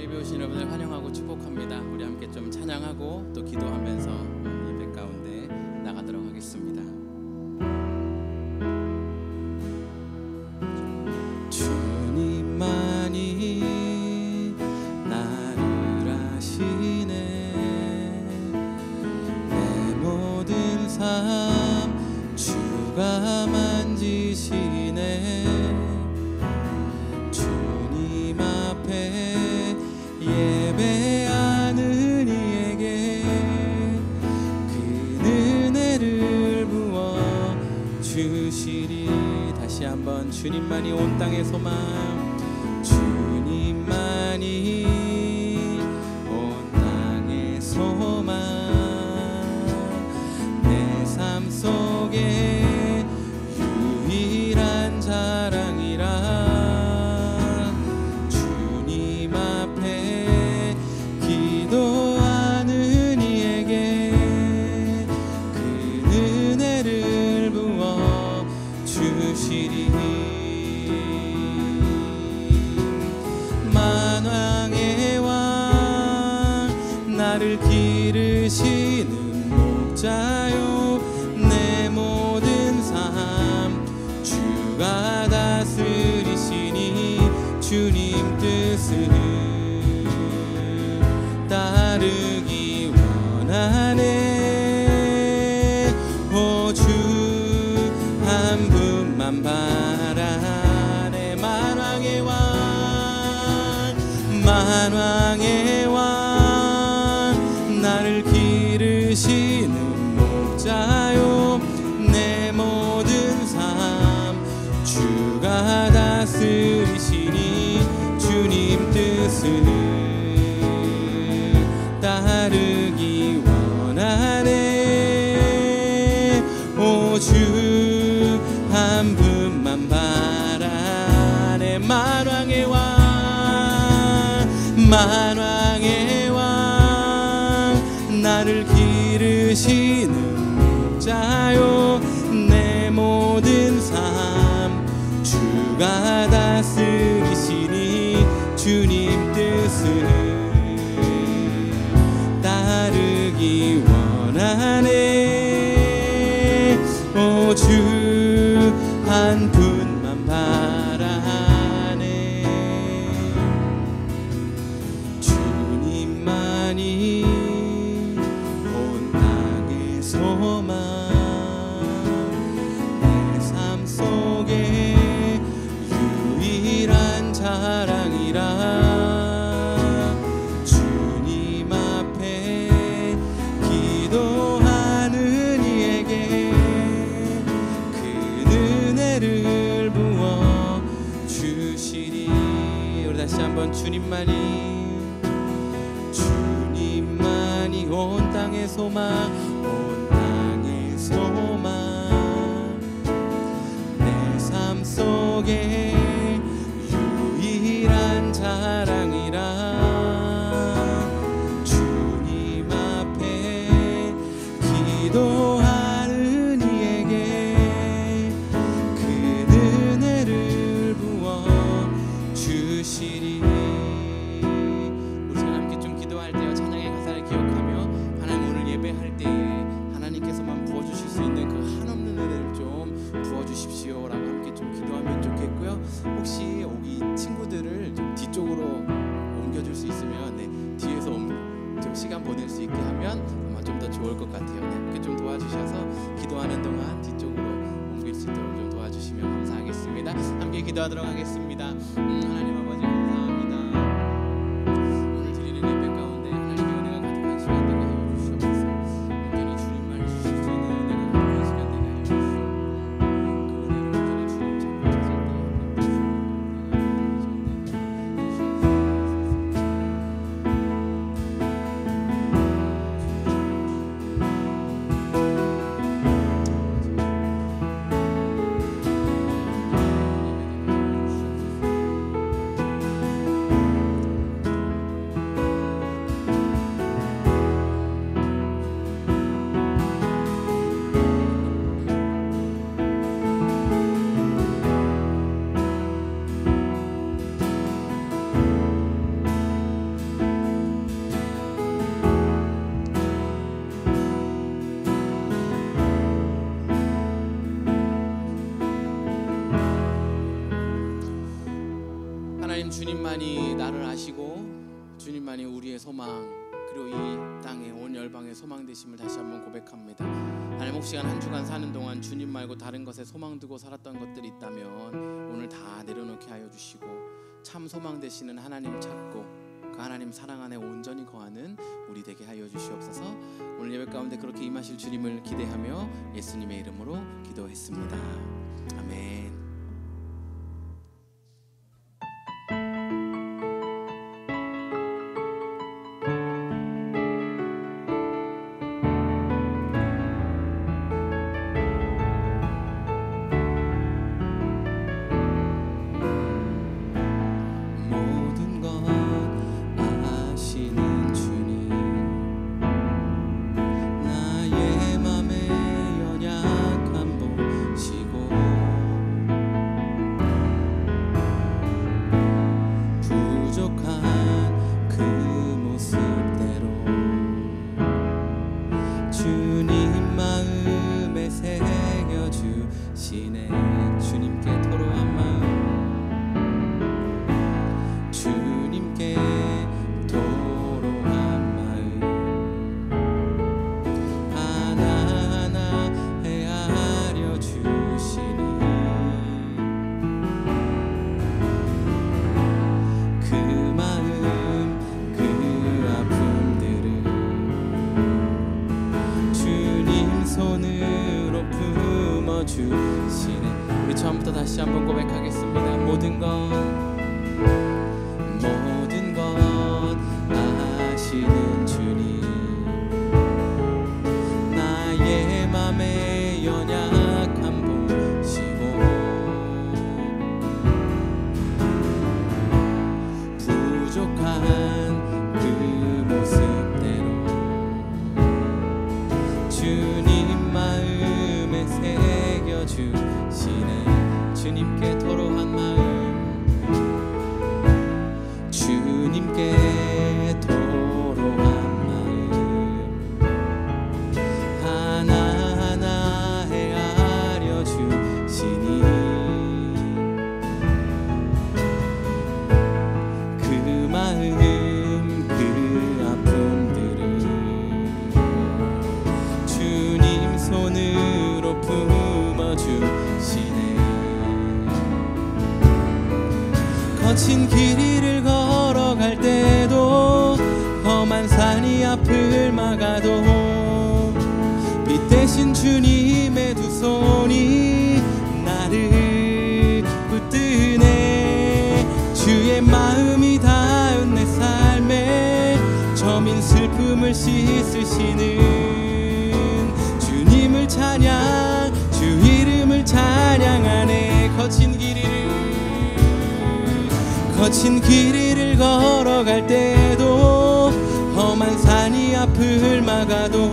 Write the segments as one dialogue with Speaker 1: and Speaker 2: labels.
Speaker 1: 예배 오신 여러분을 환영하고 축복합니다. 우리 함께 좀 찬양하고 또 기도하면서 예배 가운데 나가도록 하겠습니다. 주님만이 나를 아시네. 내 모든 삶 주가 만지시네. 주님 앞에 예배하는 이에게 그 은혜를 부어 주시리. 다시 한번 주님만이 온 땅의 소망, 주님만이 온 땅의 소망, 내 삶 속에 유일한 자랑이라. 만왕의 왕 나를 기르시는 목자요. 내 모든 삶 주가 다스리시니 주님 뜻을 따르기 원하네. 오 주 한 분만 바라네. 만왕의 왕, 만왕의 왕 나를 기르시는 목자요. 내 모든 삶 주가 다스리시니 주님 뜻을 따르기 원하네. 오 주 한 분만 바라네. 만왕의 왕, 만왕의 왕 나를 기르시는 목자요. 내 모든 삶 주가 다스리시니 주님 뜻을 따르기 원하네. 오 주 한 분만 바라네. 주님만이 온 땅의 소망, 내 삶 속에 유일한 자랑이라. 주님 앞에 기도하는 이에게 그 은혜를 부어 주시리. 우리 다시 한번 주님만이 온 땅의 소망, 온 땅의 소망, 내 삶 속에 유일한 자랑이라. 주님 앞에 기도하는 이에게 그 은혜를 부어 주시리. 우리 함께 좀 기도할 때요, 찬양의 가사를 기억하며 하나님 오늘 예배할 때에 하나님께서만 부어주실 수 있는 그 한없는 은혜를 좀 부어주십시오 라고 함께 좀 기도하면 좋겠고요. 혹시 여기 친구들을 좀 뒤쪽으로 옮겨줄 수 있으면, 네, 뒤에서 좀 시간 보낼 수 있게 하면 아마 좀 더 좋을 것 같아요. 네, 이렇게 좀 도와주셔서 기도하는 동안 뒤쪽으로 옮길 수 있도록 좀 도와주시면 감사하겠습니다. 함께 기도하도록 하겠습니다. 하나님 아버지 감사합니다. 오늘 드리는 예배 가운데 하나님의 은혜가 가득한 시간 되게 하여 주시옵소서. 온전히 주님만 주실 수 있는 은혜가 가득한 시간 되게 하여 주시옵소서. 그 은혜를 온전히 주님 찾고 찾을 때 주님만이 나를 아시고 주님만이 우리의 소망, 그리고 이 땅에 온 열방의 소망 되심을 다시 한번 고백합니다. 하나님, 혹시 한 주간 사는 동안 주님 말고 다른 것에 소망 두고 살았던 것들이 있다면 오늘 다 내려놓게 하여 주시고 참 소망 되시는 하나님 찾고 그 하나님 사랑 안에 온전히 거하는 우리 되게 하여 주시옵소서. 오늘 예배 가운데 그렇게 임하실 주님을 기대하며 예수님의 이름으로 기도했습니다. 아멘. 우리 처음부터 다시 한번 고백하겠습니다. 모든 것 아시는 주님, 나의 맘의 연약함 보시고 부족한 그 모습대로 주님 마음에 새겨주시네. 주님께 토로한 마음, 주님께 토로한 마음 하나하나 헤아려 주시니 그 마음 그 아픔들을 주님 손으로 품어주시네. 거친 길 위를 걸어갈 때도 험한 산이 앞을 막아도 빛 대신 주님의 두 손이 나를 붙드네. 주의 마음이 닿은 내 삶에 저민 슬픔을 씻으시는 주님을 찬양, 주 이름을 찬양하네. 거친 길 위를 걸어갈 때도 험한 산이 앞을 막아도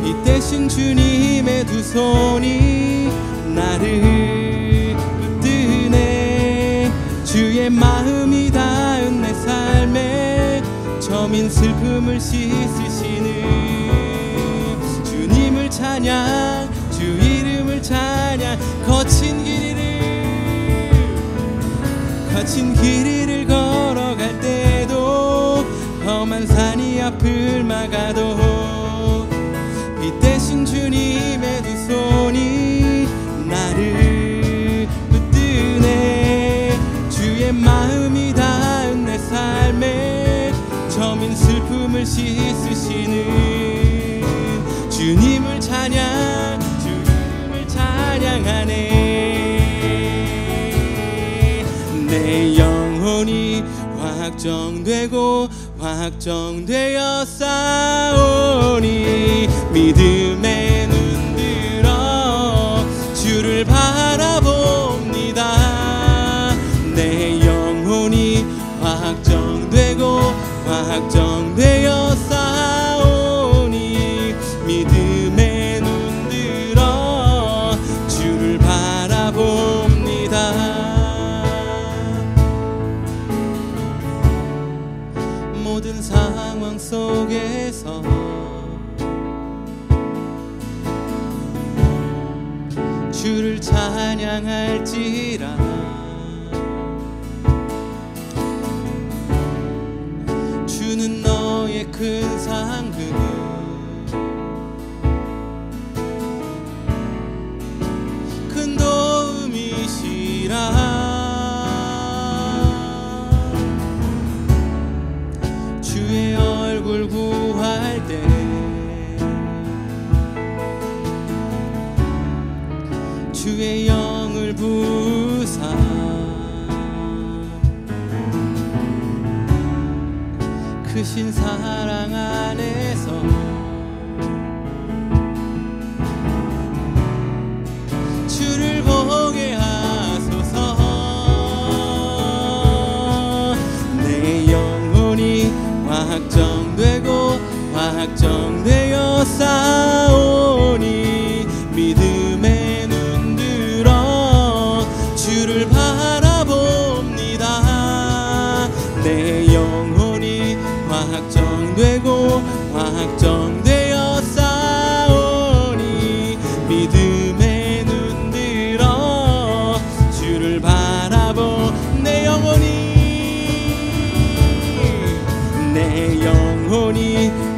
Speaker 1: 빛 대신 주님의 두 손이 나를 붙드네. 주의 마음이 닿은 내 삶에 저민 슬픔을 씻으시는 주님을 찬양, 주 이름을 찬양. 거친 길 위를 걸어갈 때도 험한 산이 앞을 막아도 빛 대신 주님의 두 손이 나를 붙드네. 주의 마음이 닿은 내 삶에 저민 슬픔을 씻으시는 주님을 찬양, 주님을 찬양하네. 내 영혼이 확정되고 확정되어 싸우니 믿음에 눈들어 주를 바라봅니다. 내 영혼이 확정되고 확정되어 싸우니 믿음에 눈들어 주를 바라봅니다. 모든 상황 속에서 주를 찬양할지라 주는 너의 큰 상급을 큰 도움이시라. 주의 얼굴 구할 때 주의 영을 부사 크신 사랑 안에서 주를 보게 하소서. 내 영혼이 확정되고 확정되어 싸우니 믿음의 눈 들어 주를 바라봅니다. 내 영혼이 확정되고 확정되어 싸우니 믿음의 눈 들어 주를 바라보. 내 영혼이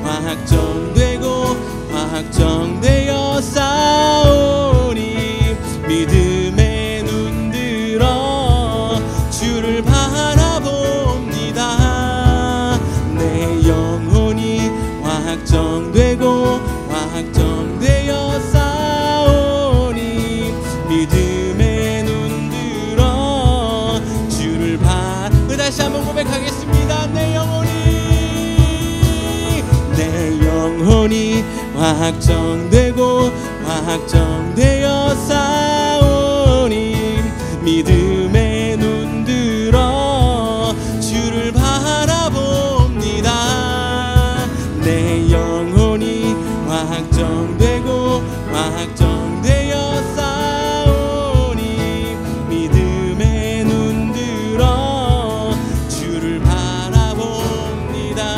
Speaker 1: 확정되고 확정되어 싸우니 믿음의 눈 들어 주를 바라봅니다. 내 영혼이 확정되고 확정되어 싸우니 믿음의 눈 들어 주를 다시 한번 고백하겠습니다. 내 영혼이 확정되고 확정되어 싸우니 믿음의 눈 들어 주를 바라봅니다. 내 영혼이 확정되고 확정되어 싸우니 믿음의 눈 들어 주를 바라봅니다.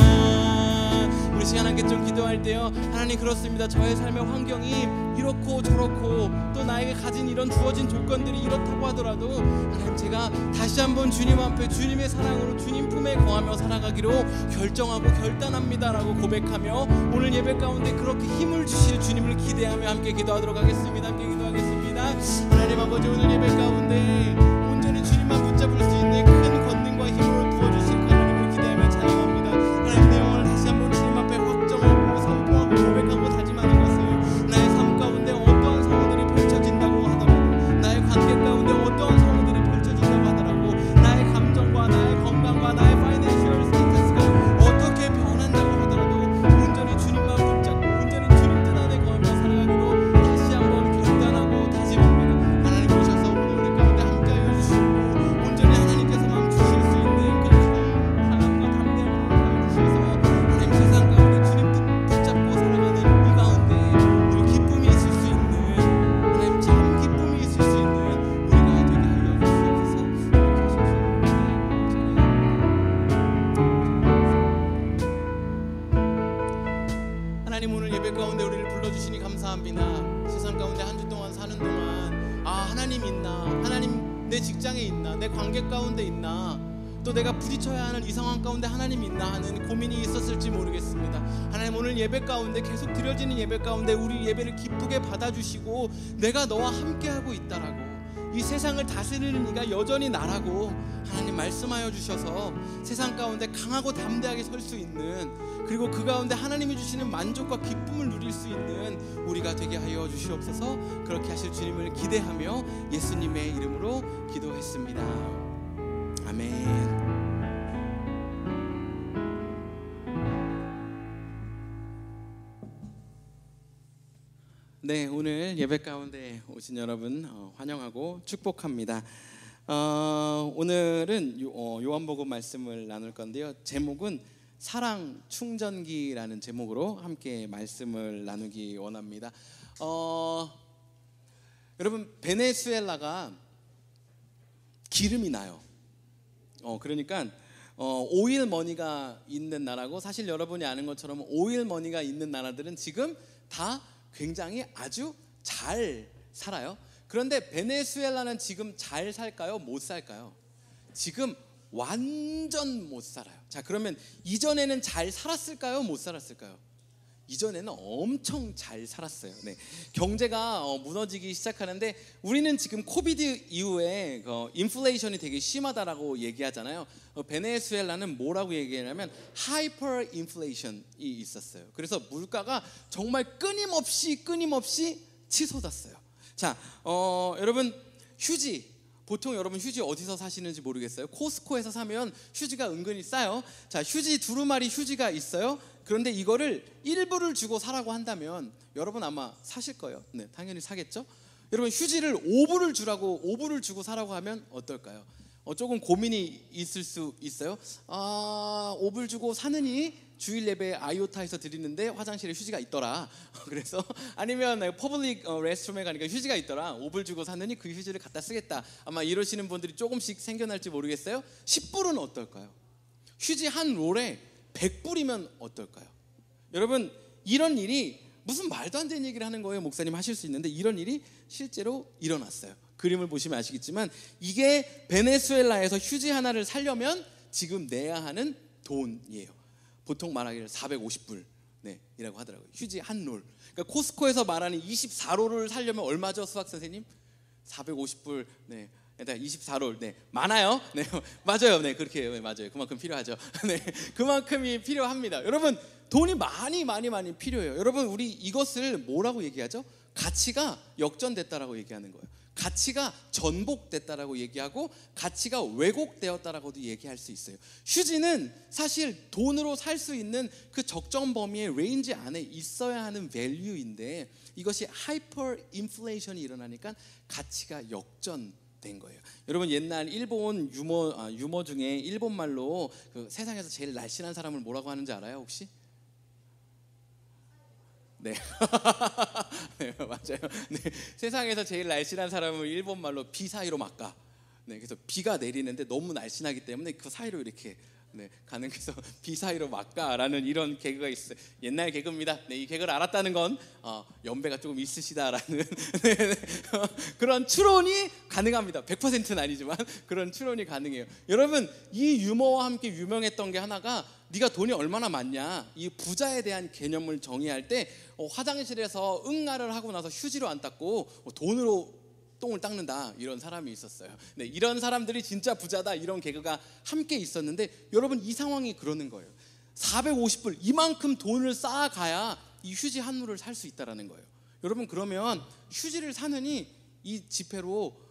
Speaker 1: 우리 시간 함께 좀 기도할 때요, 하나님 그렇습니다. 저의 삶의 환경이 이렇고 저렇고 또 나에게 가진 이런 주어진 조건들이 이렇다고 하더라도 하나님 제가 다시 한번 주님 앞에 주님의 사랑으로 주님 품에 거하며 살아가기로 결정하고 결단합니다라고 고백하며 오늘 예배 가운데 그렇게 힘을 주실 주님을 기대하며 함께 기도하도록 하겠습니다. 함께 기도하겠습니다. 하나님 아버지, 오늘 예배 가운데 온전히 주님만 붙잡을 수 있는 큰 권능과 힘을 부어주실 하나님을 기대하며 찬양합니다. 하나님 내 영혼을 다시 한번 주님 앞에 확정하고 선포하고 고백하고 다짐하는 것을 나의 삶 가운데 어떠한 상황들이 펼쳐진다고 하더라도 나의 관계 가운데 어떠한 상황들이 펼쳐진다고 하더라도 나의 감정과 나의 건강과 나의 파이낸셜 스테이터스가 어떻게 변한다고 하더라도 온전히 주님만 붙잡고 온전히 주님 뜻 안에 거하며 살아가기로 다시 한번 결단하고 다짐합니다. 하나님 오셔서 오늘 우리 가운데 함께하여 주시고 온전히 하나님께서만 주실 수 있는 그 강함과 담대함을 주셔서 하나님 세상 가운데 주님 뜻 붙잡고 살아가는 이 가운데 우리 기쁨이 있을 수 있는 하나님 참 기쁨이 있을 수 있는 우리가 되게 하여 주시옵소서. 하나님 오늘 예배 가운데 우리를 불러주시니 감사합니다. 세상 가운데 한 주 동안 사는 동안 하나님 있나, 하나님 내 직장에 있나, 내 관계 가운데 있나, 또 내가 부딪혀야 하는 이 상황 가운데 하나님 있나 하는 고민이 있었을지 모르겠습니다. 하나님 오늘 예배 가운데 계속 드려지는 예배 가운데 우리 예배를 기쁘게 받아주시고 내가 너와 함께하고 있다라고, 이 세상을 다스리는 이가 여전히 나라고 하나님 말씀하여 주셔서 세상 가운데 강하고 담대하게 설 수 있는, 그리고 그 가운데 하나님이 주시는 만족과 기쁨을 누릴 수 있는 우리가 되게 하여 주시옵소서. 그렇게 하실 주님을 기대하며 예수님의 이름으로 기도했습니다. 아멘. 네, 오늘 예배 가운데 오신 여러분 환영하고 축복합니다. 오늘은 요한복음 말씀을 나눌 건데요, 제목은 사랑 충전기라는 제목으로 함께 말씀을 나누기 원합니다. 여러분, 베네수엘라가 기름이 나요. 그러니까 오일 머니가 있는 나라고, 사실 여러분이 아는 것처럼 오일 머니가 있는 나라들은 지금 다 굉장히 아주 잘 살아요. 그런데 베네수엘라는 지금 잘 살까요? 못 살까요? 지금 완전 못 살아요. 자, 그러면 이전에는 잘 살았을까요? 못 살았을까요? 이전에는 엄청 잘 살았어요. 네. 경제가 무너지기 시작하는데 우리는 지금 코비드 이후에 인플레이션이 되게 심하다라고 얘기하잖아요. 베네수엘라는 뭐라고 얘기하냐면 하이퍼 인플레이션이 있었어요. 그래서 물가가 정말 끊임없이 치솟았어요. 자, 여러분 휴지, 보통 여러분 휴지 어디서 사시는지 모르겠어요. 코스코에서 사면 휴지가 은근히 싸요. 자, 휴지 두루마리 휴지가 있어요. 그런데 이거를 1불을 주고 사라고 한다면 여러분 아마 사실 거예요. 네, 당연히 사겠죠. 여러분 휴지를 5불을 주고 사라고 하면 어떨까요? 조금 고민이 있을 수 있어요. 5불 주고 사느니 주일 예배 아이오타에서 드리는데 화장실에 휴지가 있더라. 그래서 아니면 퍼블릭 레스트룸에 가니까 휴지가 있더라. 5불 주고 사느니 그 휴지를 갖다 쓰겠다. 아마 이러시는 분들이 조금씩 생겨날지 모르겠어요. 10불은 어떨까요? 휴지 한 롤에 100불이면 어떨까요? 여러분 이런 일이 무슨 말도 안 되는 얘기를 하는 거예요. 목사님 하실 수 있는데 이런 일이 실제로 일어났어요. 그림을 보시면 아시겠지만 이게 베네수엘라에서 휴지 하나를 사려면 지금 내야 하는 돈이에요. 보통 말하기를 450불 이라고 하더라고요. 휴지 한 롤. 그러니까 코스코에서 말하는 24롤을 사려면 얼마죠, 수학 선생님? 450불. 네. 일단 24롤. 네. 많아요. 네. 맞아요. 네. 그렇게 맞아요. 그만큼 필요하죠. 네. 그만큼이 필요합니다. 여러분, 돈이 많이 필요해요. 여러분, 우리 이것을 뭐라고 얘기하죠? 가치가 역전됐다라고 얘기하는 거예요. 가치가 전복됐다라고 얘기하고 가치가 왜곡되었다라고도 얘기할 수 있어요. 휴지는 사실 돈으로 살 수 있는 그 적정 범위의 레인지 안에 있어야 하는 밸류인데 이것이 하이퍼 인플레이션이 일어나니까 가치가 역전된 거예요. 여러분 옛날 일본 유머 중에 일본 말로 그 세상에서 제일 날씬한 사람을 뭐라고 하는지 알아요 혹시? 네. 네, 맞아요. 네, 세상에서 제일 날씬한 사람을 일본 말로 비 사이로 막가. 네, 그래서 비가 내리는데 너무 날씬하기 때문에 그 사이로 이렇게 가는 그래서 비 사이로 막가라는 이런 개그가 있어요. 옛날 개그입니다. 네, 이 개그를 알았다는 건 연배가 조금 있으시다라는 그런 추론이 가능합니다. 100%는 아니지만 그런 추론이 가능해요. 여러분 이 유머와 함께 유명했던 게 하나가 네가 돈이 얼마나 많냐 이 부자에 대한 개념을 정의할 때 화장실에서 응가를 하고 나서 휴지로 안 닦고 돈으로 똥을 닦는다 이런 사람이 있었어요. 네, 이런 사람들이 진짜 부자다 이런 개그가 함께 있었는데 여러분 이 상황이 그러는 거예요. 450불 이만큼 돈을 쌓아가야 이 휴지 한 롤을 살 수 있다라는 거예요. 여러분 그러면 휴지를 사느니 이 지폐로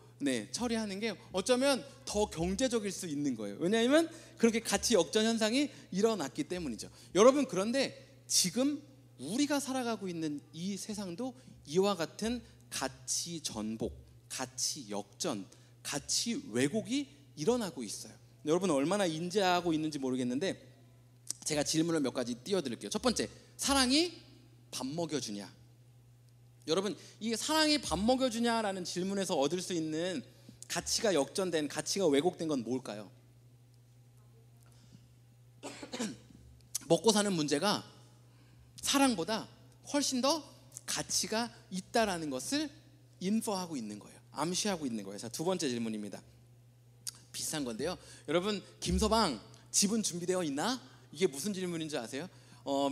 Speaker 1: 처리하는 게 어쩌면 더 경제적일 수 있는 거예요. 왜냐하면 그렇게 가치 역전 현상이 일어났기 때문이죠. 여러분 그런데 지금 우리가 살아가고 있는 이 세상도 이와 같은 가치 전복, 가치 역전, 가치 왜곡이 일어나고 있어요. 여러분 얼마나 인지하고 있는지 모르겠는데 제가 질문을 몇 가지 띄워드릴게요. 첫 번째, 사랑이 밥 먹여주냐? 여러분 이 사랑이 밥 먹여주냐라는 질문에서 얻을 수 있는 가치가 역전된, 가치가 왜곡된 건 뭘까요? 먹고 사는 문제가 사랑보다 훨씬 더 가치가 있다라는 것을 인포하고 있는 거예요. 암시하고 있는 거예요. 자, 두 번째 질문입니다. 비슷한 건데요. 여러분 김서방 집은 준비되어 있나? 이게 무슨 질문인지 아세요?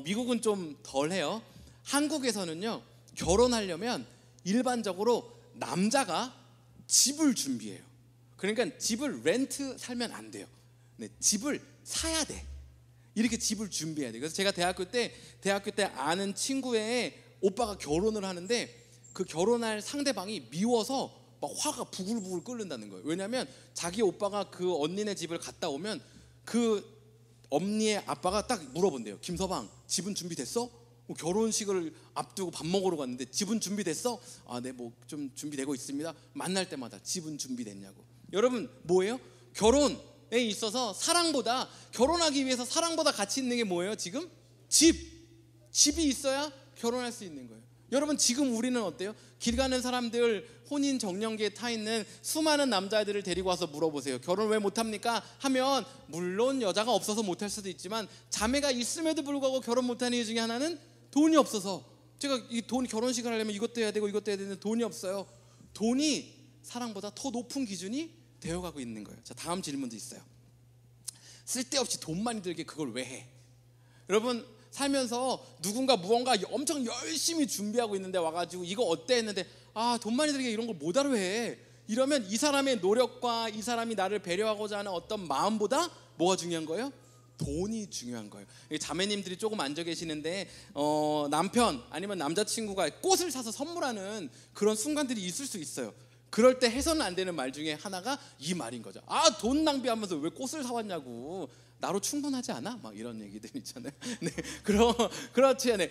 Speaker 1: 미국은 좀 덜해요. 한국에서는요 결혼하려면 일반적으로 남자가 집을 준비해요. 그러니까 집을 렌트 살면 안 돼요. 집을 사야 돼. 이렇게 집을 준비해야 돼. 그래서 제가 대학교 때 아는 친구의 오빠가 결혼을 하는데 그 결혼할 상대방이 미워서 막 화가 부글부글 끓는다는 거예요. 왜냐하면 자기 오빠가 그 언니네 집을 갔다 오면 그 언니의 아빠가 딱 물어본대요. 김서방 집은 준비됐어? 결혼식을 앞두고 밥 먹으러 갔는데 집은 준비됐어? 네, 뭐 좀 준비되고 있습니다. 만날 때마다 집은 준비됐냐고. 여러분 뭐예요? 결혼에 있어서 사랑보다, 결혼하기 위해서 사랑보다 가치 있는 게 뭐예요? 지금 집이 있어야 결혼할 수 있는 거예요. 여러분 지금 우리는 어때요? 길 가는 사람들, 혼인 정년기에 타 있는 수많은 남자들을 데리고 와서 물어보세요. 결혼 왜 못합니까? 하면 물론 여자가 없어서 못할 수도 있지만 자매가 있음에도 불구하고 결혼 못하는 이유 중에 하나는 돈이 없어서. 제가 이 돈, 결혼식을 하려면 이것도 해야 되고 이것도 해야 되는데 돈이 없어요. 돈이 사랑보다 더 높은 기준이 되어가고 있는 거예요. 자, 다음 질문도 있어요. 쓸데없이 돈 많이 들게 그걸 왜 해? 여러분 살면서 누군가 무언가 엄청 열심히 준비하고 있는데 와가지고 이거 어때 했는데 돈 많이 들게 이런 걸 뭐하러 해? 이러면 이 사람의 노력과 이 사람이 나를 배려하고자 하는 어떤 마음보다 뭐가 중요한 거예요? 돈이 중요한 거예요. 자매님들이 조금 앉아 계시는데 남편 아니면 남자친구가 꽃을 사서 선물하는 그런 순간들이 있을 수 있어요. 그럴 때 해서는 안 되는 말 중에 하나가 이 말인 거죠. 돈 낭비하면서 왜 꽃을 사왔냐고. 나로 충분하지 않아? 막 이런 얘기들 있잖아요. 네, 그렇지 않아요.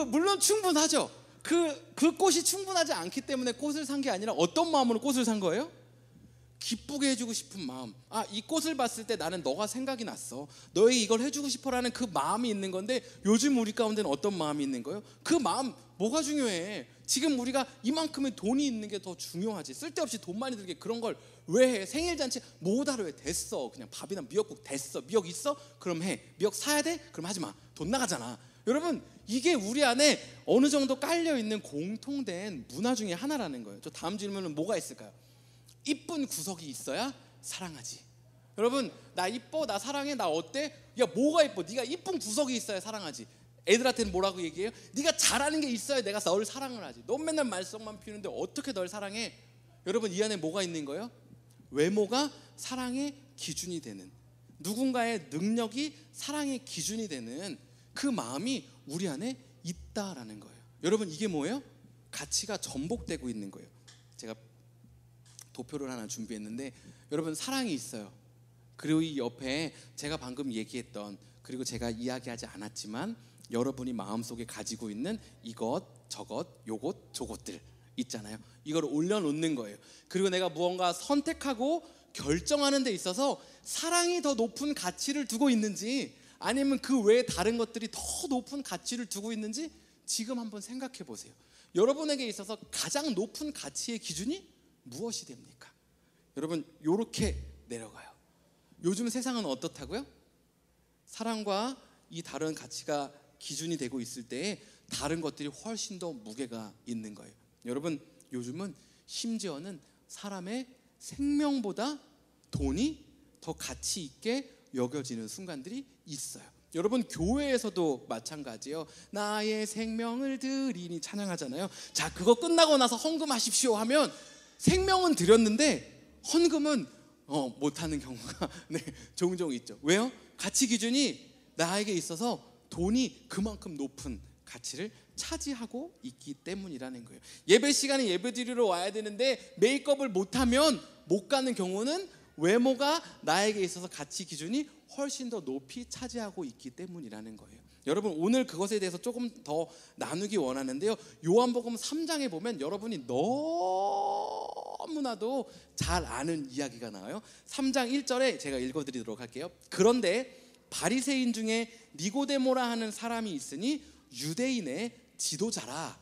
Speaker 1: 물론 충분하죠. 그 꽃이 충분하지 않기 때문에 꽃을 산 게 아니라 어떤 마음으로 꽃을 산 거예요? 기쁘게 해주고 싶은 마음. 이 꽃을 봤을 때 나는 너가 생각이 났어. 너에게 이걸 해주고 싶어라는 그 마음이 있는 건데 요즘 우리 가운데는 어떤 마음이 있는 거예요? 그 마음 뭐가 중요해? 지금 우리가 이만큼의 돈이 있는 게 더 중요하지. 쓸데없이 돈 많이 들게 그런 걸 왜 해? 생일잔치 뭐하러 해? 됐어. 그냥 밥이나 미역국 됐어. 미역 있어? 그럼 해. 미역 사야 돼? 그럼 하지 마. 돈 나가잖아. 여러분 이게 우리 안에 어느 정도 깔려있는 공통된 문화 중에 하나라는 거예요. 저 다음 질문은 뭐가 있을까요? 이쁜 구석이 있어야 사랑하지. 여러분 나 이뻐, 나 사랑해, 나 어때? 야 뭐가 이뻐? 네가 이쁜 구석이 있어야 사랑하지. 애들한테는 뭐라고 얘기해요? 네가 잘하는 게 있어야 내가 너를 사랑을 하지. 넌 맨날 말썽만 피우는데 어떻게 널 사랑해? 여러분 이 안에 뭐가 있는 거예요? 외모가 사랑의 기준이 되는, 누군가의 능력이 사랑의 기준이 되는 그 마음이 우리 안에 있다라는 거예요. 여러분 이게 뭐예요? 가치가 전복되고 있는 거예요. 제가 도표를 하나 준비했는데 여러분 사랑이 있어요. 그리고 이 옆에 제가 방금 얘기했던, 그리고 제가 이야기하지 않았지만 여러분이 마음속에 가지고 있는 이것 저것 요것 저것들 있잖아요. 이걸 올려놓는 거예요. 그리고 내가 무언가 선택하고 결정하는 데 있어서 사랑이 더 높은 가치를 두고 있는지 아니면 그 외에 다른 것들이 더 높은 가치를 두고 있는지 지금 한번 생각해 보세요. 여러분에게 있어서 가장 높은 가치의 기준이 무엇이 됩니까? 여러분 요렇게 내려가요. 요즘 세상은 어떻다고요? 사랑과 이 다른 가치가 기준이 되고 있을 때에 다른 것들이 훨씬 더 무게가 있는 거예요. 여러분 요즘은 심지어는 사람의 생명보다 돈이 더 가치 있게 여겨지는 순간들이 있어요. 여러분 교회에서도 마찬가지예요. 나의 생명을 드리니 찬양하잖아요. 자, 그거 끝나고 나서 헌금하십시오 하면 생명은 드렸는데 헌금은 못하는 경우가 종종 있죠. 왜요? 가치 기준이 나에게 있어서 돈이 그만큼 높은 가치를 차지하고 있기 때문이라는 거예요. 예배 시간에 예배 드리러 와야 되는데 메이크업을 못하면 못 가는 경우는 외모가 나에게 있어서 가치 기준이 훨씬 더 높이 차지하고 있기 때문이라는 거예요. 여러분 오늘 그것에 대해서 조금 더 나누기 원하는데요. 요한복음 3장에 보면 여러분이 너무나도 잘 아는 이야기가 나와요. 3장 1절에 제가 읽어드리도록 할게요. 그런데 바리새인 중에 니고데모라 하는 사람이 있으니 유대인의 지도자라.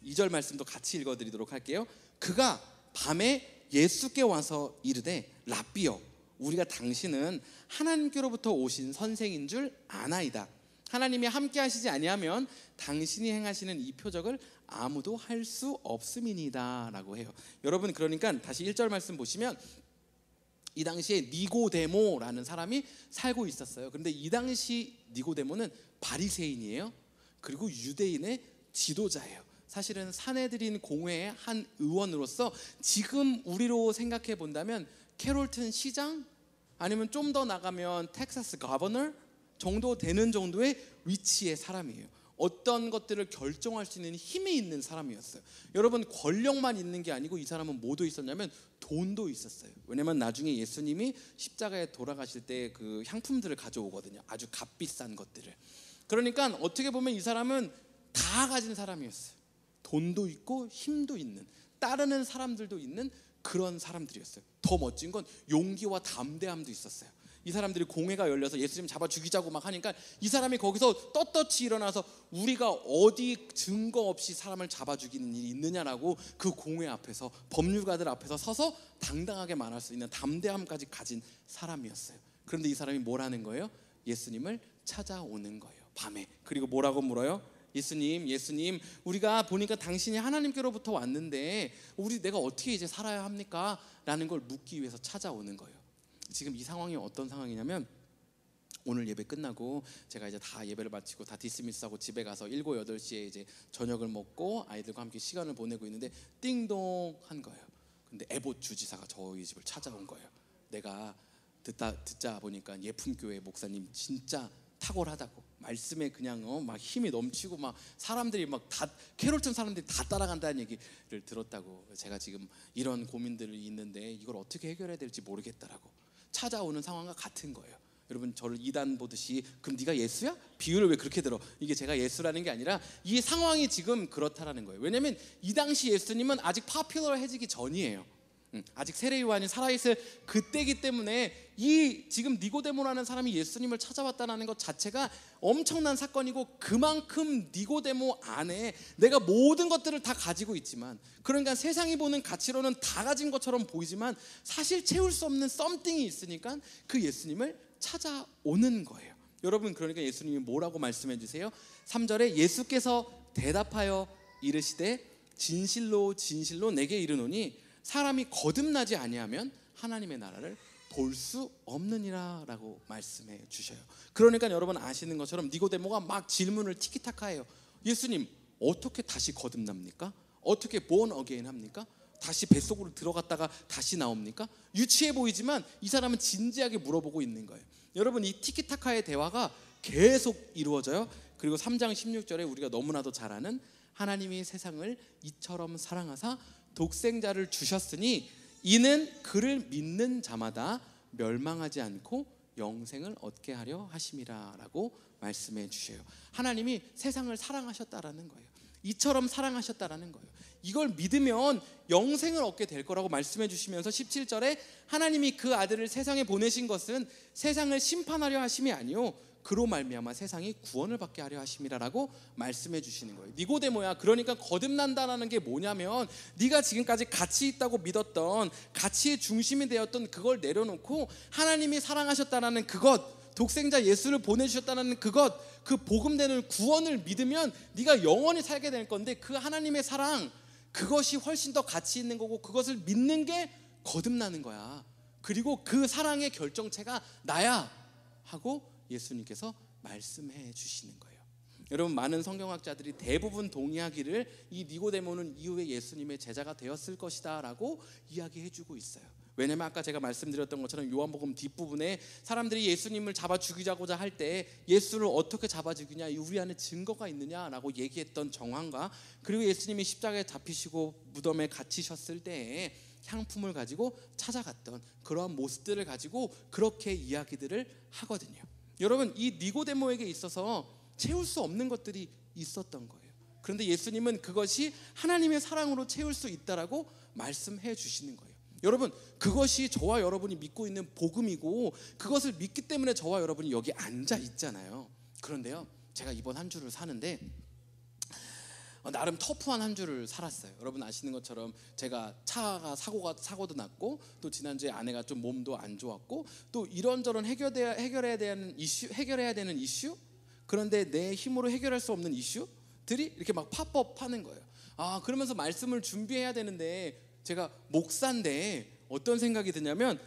Speaker 1: 2절 말씀도 같이 읽어드리도록 할게요. 그가 밤에 예수께 와서 이르되 랍비여, 우리가 당신은 하나님께로부터 오신 선생인 줄 아나이다. 하나님이 함께 하시지 아니하면 당신이 행하시는 이 표적을 아무도 할 수 없음이니이다 라고 해요. 여러분 그러니까 다시 1절 말씀 보시면 이 당시에 니고데모라는 사람이 살고 있었어요. 그런데 이 당시 니고데모는 바리새인이에요. 그리고 유대인의 지도자예요. 사실은 사내들인 공회의 한 의원으로서 지금 우리로 생각해 본다면 캐롤튼 시장 아니면 좀 더 나가면 텍사스 거버너 정도 되는 정도의 위치의 사람이에요. 어떤 것들을 결정할 수 있는 힘이 있는 사람이었어요. 여러분 권력만 있는 게 아니고 이 사람은 뭐도 있었냐면 돈도 있었어요. 왜냐면 나중에 예수님이 십자가에 돌아가실 때 그 향품들을 가져오거든요. 아주 값비싼 것들을. 그러니까 어떻게 보면 이 사람은 다 가진 사람이었어요. 돈도 있고 힘도 있는, 따르는 사람들도 있는 그런 사람들이었어요. 더 멋진 건 용기와 담대함도 있었어요. 이 사람들이 공회가 열려서 예수님 잡아 죽이자고 막 하니까 이 사람이 거기서 떳떳이 일어나서 우리가 어디 증거 없이 사람을 잡아 죽이는 일이 있느냐라고 그 공회 앞에서, 법률가들 앞에서 서서 당당하게 말할 수 있는 담대함까지 가진 사람이었어요. 그런데 이 사람이 뭘 하는 거예요? 예수님을 찾아오는 거예요, 밤에. 그리고 뭐라고 물어요? 예수님, 우리가 보니까 당신이 하나님께로부터 왔는데 내가 어떻게 이제 살아야 합니까? 라는 걸 묻기 위해서 찾아오는 거예요. 지금 이 상황이 어떤 상황이냐면 오늘 예배 끝나고 제가 이제 다 예배를 마치고 다 디스미스하고 집에 가서 7, 8시에 이제 저녁을 먹고 아이들과 함께 시간을 보내고 있는데 띵동 한 거예요. 근데 에봇 주지사가 저희 집을 찾아온 거예요. 내가 듣자 보니까 예품교회 목사님 진짜 탁월하다고, 말씀에 그냥 막 힘이 넘치고 막 사람들이 막 다 캐롤턴 사람들이 다 따라간다는 얘기를 들었다고. 제가 지금 이런 고민들이 있는데 이걸 어떻게 해결해야 될지 모르겠다라고 찾아오는 상황과 같은 거예요. 여러분, 저를 이단 보듯이 그럼 네가 예수야? 비유를 왜 그렇게 들어? 이게 제가 예수라는 게 아니라 이 상황이 지금 그렇다라는 거예요. 왜냐하면 이 당시 예수님은 아직 파퓰러해지기 전이에요. 아직 세례 요한이 살아있을 그때기 때문에 이 지금 니고데모라는 사람이 예수님을 찾아왔다는 것 자체가 엄청난 사건이고, 그만큼 니고데모 안에 내가 모든 것들을 다 가지고 있지만, 그러니까 세상이 보는 가치로는 다 가진 것처럼 보이지만 사실 채울 수 없는 썸띵이 있으니까 그 예수님을 찾아오는 거예요. 여러분, 그러니까 예수님이 뭐라고 말씀해 주세요? 3절에 예수께서 대답하여 이르시되 진실로 진실로 내게 이르노니 사람이 거듭나지 아니하면 하나님의 나라를 볼 수 없느니라 라고 말씀해 주셔요. 그러니까 여러분 아시는 것처럼 니고데모가 막 질문을 티키타카해요. 예수님, 어떻게 다시 거듭납니까? 어떻게 born again 합니까? 다시 뱃속으로 들어갔다가 다시 나옵니까? 유치해 보이지만 이 사람은 진지하게 물어보고 있는 거예요. 여러분, 이 티키타카의 대화가 계속 이루어져요. 그리고 3장 16절에 우리가 너무나도 잘 아는 하나님이 세상을 이처럼 사랑하사 독생자를 주셨으니 이는 그를 믿는 자마다 멸망하지 않고 영생을 얻게 하려 하심이라 라고 말씀해 주셔요. 하나님이 세상을 사랑하셨다라는 거예요. 이처럼 사랑하셨다라는 거예요. 이걸 믿으면 영생을 얻게 될 거라고 말씀해 주시면서 17절에 하나님이 그 아들을 세상에 보내신 것은 세상을 심판하려 하심이 아니요 그로 말미암아 세상이 구원을 받게 하려 하심이라라고 말씀해 주시는 거예요. 니고데모야, 그러니까 거듭난다는 게 뭐냐면 네가 지금까지 가치 있다고 믿었던, 가치의 중심이 되었던 그걸 내려놓고 하나님이 사랑하셨다는 그것, 독생자 예수를 보내주셨다는 그것, 그 복음되는 구원을 믿으면 네가 영원히 살게 될 건데, 그 하나님의 사랑, 그것이 훨씬 더 가치 있는 거고 그것을 믿는 게 거듭나는 거야. 그리고 그 사랑의 결정체가 나야 하고 예수님께서 말씀해 주시는 거예요. 여러분, 많은 성경학자들이 대부분 동의하기를 이 니고데모는 이후에 예수님의 제자가 되었을 것이다 라고 이야기해 주고 있어요. 왜냐면 아까 제가 말씀드렸던 것처럼 요한복음 뒷부분에 사람들이 예수님을 잡아 죽이자고자 할 때 예수를 어떻게 잡아 죽이냐, 우리 안에 증거가 있느냐라고 얘기했던 정황과, 그리고 예수님이 십자가에 잡히시고 무덤에 갇히셨을 때에 향품을 가지고 찾아갔던 그러한 모습들을 가지고 그렇게 이야기들을 하거든요. 여러분, 이 니고데모에게 있어서 채울 수 없는 것들이 있었던 거예요. 그런데 예수님은 그것이 하나님의 사랑으로 채울 수 있다라고 말씀해 주시는 거예요. 여러분, 그것이 저와 여러분이 믿고 있는 복음이고 그것을 믿기 때문에 저와 여러분이 여기 앉아 있잖아요. 그런데요, 제가 이번 한 주를 사는데 나름 터프한 한 주를 살았어요. 여러분 아시는 것처럼 제가 차가 사고도 났고, 또 지난주에 아내가 좀 몸도 안 좋았고, 또 이런저런 해결해야 되는 이슈, 그런데 내 힘으로 해결할 수 없는 이슈들이 이렇게 막 팝업하는 거예요. 그러면서 말씀을 준비해야 되는데 제가 목사인데 어떤 생각이 드냐면,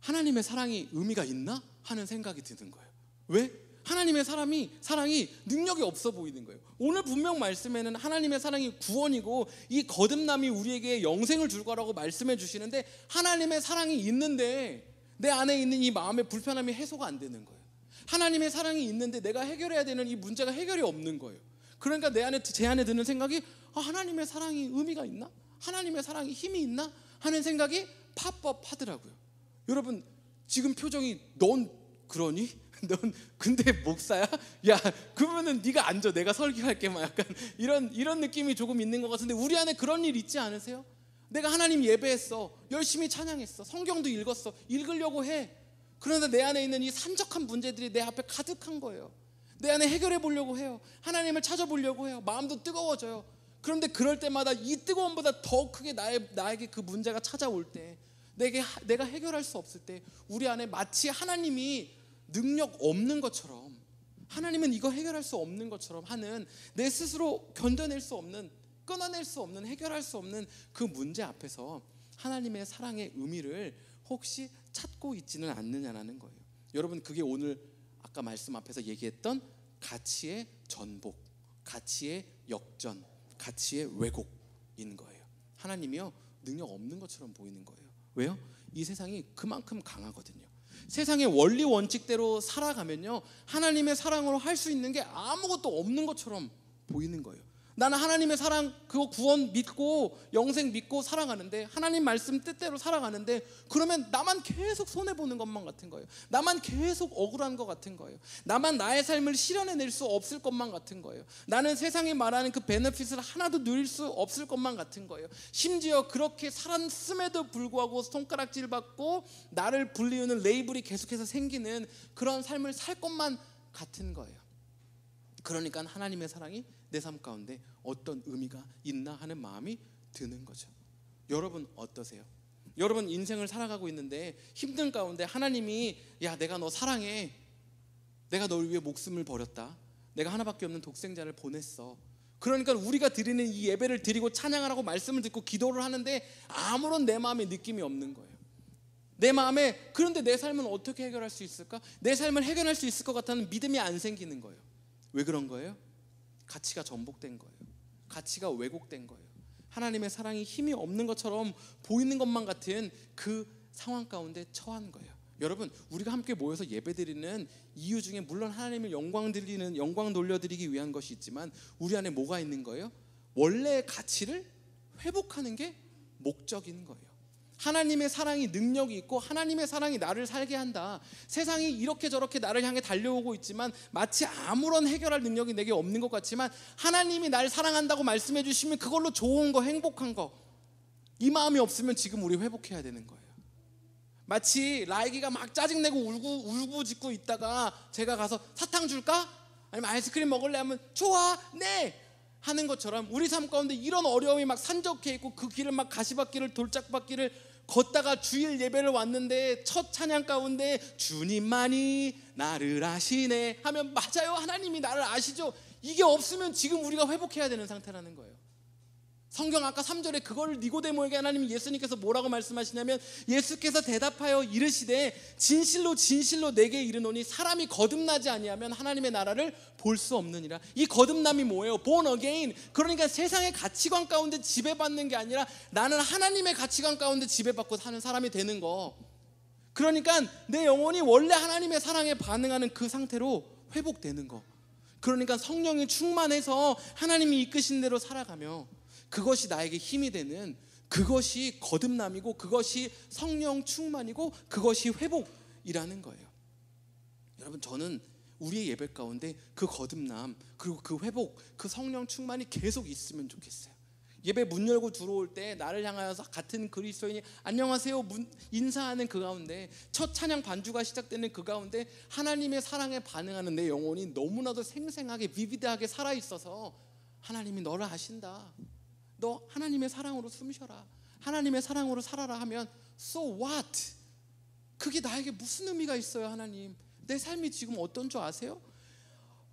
Speaker 1: 하나님의 사랑이 의미가 있나 하는 생각이 드는 거예요. 왜? 하나님의 사랑이 능력이 없어 보이는 거예요. 오늘 분명 말씀에는 하나님의 사랑이 구원이고 이 거듭남이 우리에게 영생을 줄 거라고 말씀해 주시는데, 하나님의 사랑이 있는데 내 안에 있는 이 마음의 불편함이 해소가 안 되는 거예요. 하나님의 사랑이 있는데 내가 해결해야 되는 이 문제가 해결이 없는 거예요. 그러니까 제 안에 드는 생각이, 하나님의 사랑이 의미가 있나? 하나님의 사랑이 힘이 있나? 하는 생각이 팝업 하더라고요. 여러분, 지금 표정이 넌 그러니? 넌 근데 목사야? 야, 그러면은 네가 앉아, 내가 설교할게, 막 약간 이런 느낌이 조금 있는 것 같은데, 우리 안에 그런 일 있지 않으세요? 내가 하나님 예배했어, 열심히 찬양했어, 성경도 읽었어, 읽으려고 해. 그런데 내 안에 있는 이 산적한 문제들이 내 앞에 가득한 거예요. 내 안에 해결해 보려고 해요. 하나님을 찾아보려고 해요. 마음도 뜨거워져요. 그런데 그럴 때마다 이 뜨거움보다 더 크게 나에게 그 문제가 찾아올 때, 내가 해결할 수 없을 때, 우리 안에 마치 하나님이 능력 없는 것처럼, 하나님은 이거 해결할 수 없는 것처럼 하는, 내 스스로 견뎌낼 수 없는, 끊어낼 수 없는, 해결할 수 없는 그 문제 앞에서 하나님의 사랑의 의미를 혹시 찾고 있지는 않느냐라는 거예요. 여러분, 그게 오늘 아까 말씀 앞에서 얘기했던 가치의 전복, 가치의 역전, 가치의 왜곡인 거예요. 하나님이요, 능력 없는 것처럼 보이는 거예요. 왜요? 이 세상이 그만큼 강하거든요. 세상의 원리 원칙대로 살아가면요, 하나님의 사랑으로 할 수 있는 게 아무것도 없는 것처럼 보이는 거예요. 나는 하나님의 사랑, 그거 구원 믿고 영생 믿고 살아가는데, 하나님 말씀 뜻대로 살아가는데, 그러면 나만 계속 손해보는 것만 같은 거예요. 나만 계속 억울한 것 같은 거예요. 나만 나의 삶을 실현해낼 수 없을 것만 같은 거예요. 나는 세상이 말하는 그 베네핏을 하나도 누릴 수 없을 것만 같은 거예요. 심지어 그렇게 살았음에도 불구하고 손가락질 받고 나를 불리우는 레이블이 계속해서 생기는 그런 삶을 살 것만 같은 거예요. 그러니까 하나님의 사랑이 내 삶 가운데 어떤 의미가 있나 하는 마음이 드는 거죠. 여러분 어떠세요? 여러분 인생을 살아가고 있는데 힘든 가운데 하나님이, 야, 내가 너 사랑해, 내가 너를 위해 목숨을 버렸다, 내가 하나밖에 없는 독생자를 보냈어. 그러니까 우리가 드리는 이 예배를 드리고 찬양하라고 말씀을 듣고 기도를 하는데 아무런 내 마음에 느낌이 없는 거예요. 내 마음에, 그런데 내 삶은 어떻게 해결할 수 있을까? 내 삶을 해결할 수 있을 것 같다는 믿음이 안 생기는 거예요. 왜 그런 거예요? 가치가 전복된 거예요. 가치가 왜곡된 거예요. 하나님의 사랑이 힘이 없는 것처럼 보이는 것만 같은 그 상황 가운데 처한 거예요. 여러분, 우리가 함께 모여서 예배드리는 이유 중에 물론 하나님을 영광 돌려드리기 위한 것이 있지만, 우리 안에 뭐가 있는 거예요? 원래의 가치를 회복하는 게 목적인 거예요. 하나님의 사랑이 능력이 있고 하나님의 사랑이 나를 살게 한다. 세상이 이렇게 저렇게 나를 향해 달려오고 있지만 마치 아무런 해결할 능력이 내게 없는 것 같지만, 하나님이 나를 사랑한다고 말씀해 주시면 그걸로 좋은 거, 행복한 거, 이 마음이 없으면 지금 우리 회복해야 되는 거예요. 마치 라이기가 막 짜증내고 울고짖고 있다가 제가 가서 사탕 줄까? 아니면 아이스크림 먹을래? 하면 좋아, 네 하는 것처럼, 우리 삶 가운데 이런 어려움이 막 산적해 있고 그 길을 막 가시밭길을 돌짝밭길을 걷다가 주일 예배를 왔는데 첫 찬양 가운데 주님만이 나를 아시네 하면, 맞아요, 하나님이 나를 아시죠. 이게 없으면 지금 우리가 회복해야 되는 상태라는 거예요. 성경 아까 3절에 그걸 니고데모에게 하나님이, 예수님께서 뭐라고 말씀하시냐면, 예수께서 대답하여 이르시되 진실로 진실로 내게 이르노니 사람이 거듭나지 아니하면 하나님의 나라를 볼 수 없느니라. 이 거듭남이 뭐예요? born again. 그러니까 세상의 가치관 가운데 지배받는 게 아니라 나는 하나님의 가치관 가운데 지배받고 사는 사람이 되는 거. 그러니까 내 영혼이 원래 하나님의 사랑에 반응하는 그 상태로 회복되는 거. 그러니까 성령이 충만해서 하나님이 이끄신 대로 살아가며, 그것이 나에게 힘이 되는, 그것이 거듭남이고 그것이 성령 충만이고 그것이 회복이라는 거예요. 여러분, 저는 우리의 예배 가운데 그 거듭남, 그리고 그 회복, 그 성령 충만이 계속 있으면 좋겠어요. 예배 문 열고 들어올 때 나를 향하여서 같은 그리스도인이 안녕하세요 인사하는 그 가운데, 첫 찬양 반주가 시작되는 그 가운데 하나님의 사랑에 반응하는 내 영혼이 너무나도 생생하게 비비드하게 살아있어서, 하나님이 너를 아신다, 너 하나님의 사랑으로 숨쉬어라, 하나님의 사랑으로 살아라 하면 so what? 그게 나에게 무슨 의미가 있어요? 하나님, 내 삶이 지금 어떤 줄 아세요?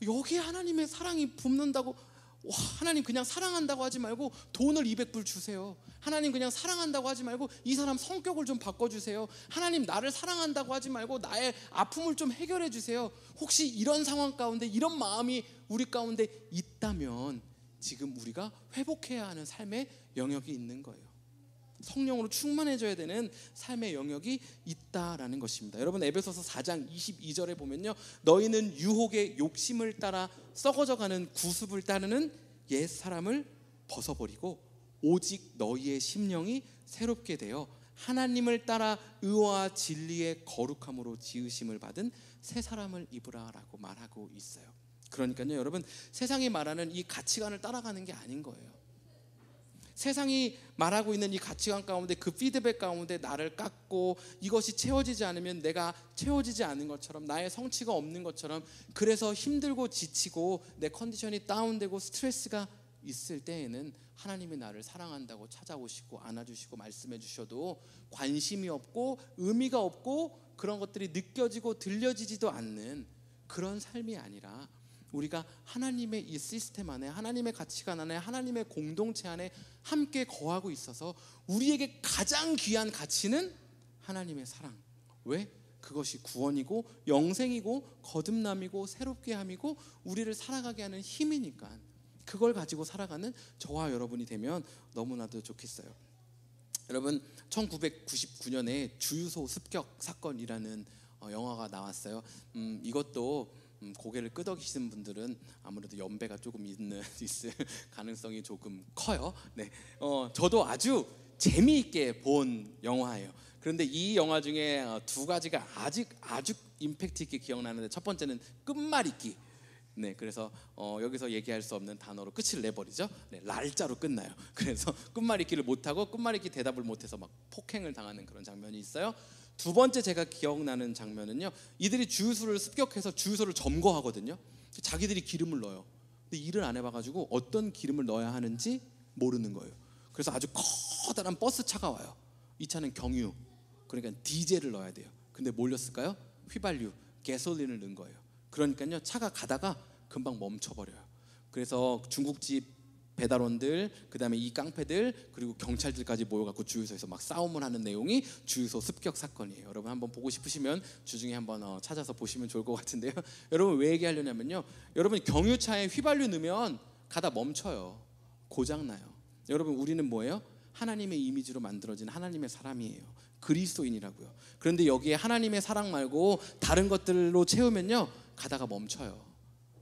Speaker 1: 여기에 하나님의 사랑이 붓는다고, 와, 하나님 그냥 사랑한다고 하지 말고 돈을 200불 주세요. 하나님 그냥 사랑한다고 하지 말고 이 사람 성격을 좀 바꿔주세요. 하나님 나를 사랑한다고 하지 말고 나의 아픔을 좀 해결해 주세요. 혹시 이런 상황 가운데 이런 마음이 우리 가운데 있다면 지금 우리가 회복해야 하는 삶의 영역이 있는 거예요. 성령으로 충만해져야 되는 삶의 영역이 있다라는 것입니다. 여러분, 에베소서 4장 22절에 보면요, 너희는 유혹의 욕심을 따라 썩어져가는 구습을 따르는 옛 사람을 벗어버리고 오직 너희의 심령이 새롭게 되어 하나님을 따라 의와 진리의 거룩함으로 지으심을 받은 새 사람을 입으라라고 말하고 있어요. 그러니까요, 여러분, 세상이 말하는 이 가치관을 따라가는 게 아닌 거예요. 세상이 말하고 있는 이 가치관 가운데, 그 피드백 가운데 나를 깎고 이것이 채워지지 않으면 내가 채워지지 않은 것처럼, 나의 성취가 없는 것처럼, 그래서 힘들고 지치고 내 컨디션이 다운되고 스트레스가 있을 때에는 하나님이 나를 사랑한다고 찾아오시고 안아주시고 말씀해 주셔도 관심이 없고 의미가 없고 그런 것들이 느껴지고 들려지지도 않는 그런 삶이 아니라, 우리가 하나님의 이 시스템 안에, 하나님의 가치관 안에, 하나님의 공동체 안에 함께 거하고 있어서 우리에게 가장 귀한 가치는 하나님의 사랑. 왜? 그것이 구원이고 영생이고 거듭남이고 새롭게 함이고 우리를 살아가게 하는 힘이니까 그걸 가지고 살아가는 저와 여러분이 되면 너무나도 좋겠어요. 여러분 1999년에 주유소 습격 사건이라는 영화가 나왔어요. 이것도 고개를 끄덕이시는 분들은 아무래도 연배가 조금 있을 가능성이 조금 커요. 네, 저도 아주 재미있게 본 영화예요. 그런데 이 영화 중에 두 가지가 아주 임팩트 있게 기억나는데 첫 번째는 끝말잇기. 네, 그래서 여기서 얘기할 수 없는 단어로 끝을 내버리죠. 네, 랄자로 끝나요. 그래서 끝말잇기를 못하고 끝말잇기 대답을 못해서 막 폭행을 당하는 그런 장면이 있어요. 두 번째 제가 기억나는 장면은요, 이들이 주유소를 습격해서 주유소를 점거하거든요. 자기들이 기름을 넣어요. 근데 일을 안 해봐가지고 어떤 기름을 넣어야 하는지 모르는 거예요. 그래서 아주 커다란 버스차가 와요. 이 차는 경유, 그러니까 디젤을 넣어야 돼요. 근데 뭘 넣었을까요? 휘발유, 가솔린을 넣은 거예요. 그러니까요, 차가 가다가 금방 멈춰버려요. 그래서 중국집 배달원들, 그 다음에 이 깡패들, 그리고 경찰들까지 모여갖고 주유소에서 막 싸움을 하는 내용이 주유소 습격 사건이에요. 여러분 한번 보고 싶으시면 주중에 한번 찾아서 보시면 좋을 것 같은데요. 여러분 왜 얘기하려냐면요, 여러분 경유차에 휘발유 넣으면 가다 멈춰요. 고장나요. 여러분 우리는 뭐예요? 하나님의 이미지로 만들어진 하나님의 사람이에요. 그리스도인이라고요. 그런데 여기에 하나님의 사랑 말고 다른 것들로 채우면요, 가다가 멈춰요.